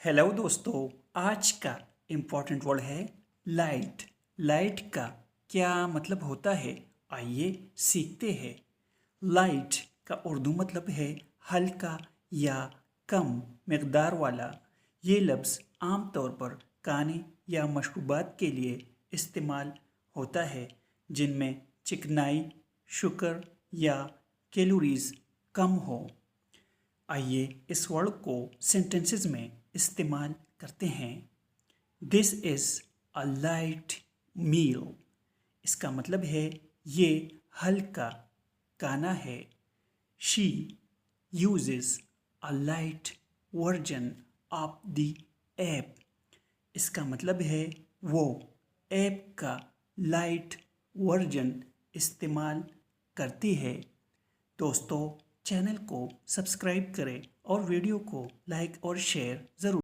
Hello दोस्तों। आज का इम्पोर्टेंट वर्ड है लाइट। लाइट का क्या मतलब होता है, आइए सीखते हैं। लाइट का उर्दू मतलब है हल्का या कम मकदार वाला। ये लफ्ज़ आमतौर पर खाने या मशरूबात के लिए इस्तेमाल होता है जिनमें चिकनाई, शुगर या कैलोरीज कम हो। आइए इस वर्ड को सेंटेंसेस में इस्तेमाल करते हैं। दिस इज़ अ लाइट मील। इसका मतलब है ये हल्का खाना है। She uses a light version of the app. इसका मतलब है वो ऐप का लाइट वर्जन इस्तेमाल करती है। दोस्तों, चैनल को सब्सक्राइब करें और वीडियो को लाइक और शेयर ज़रूर।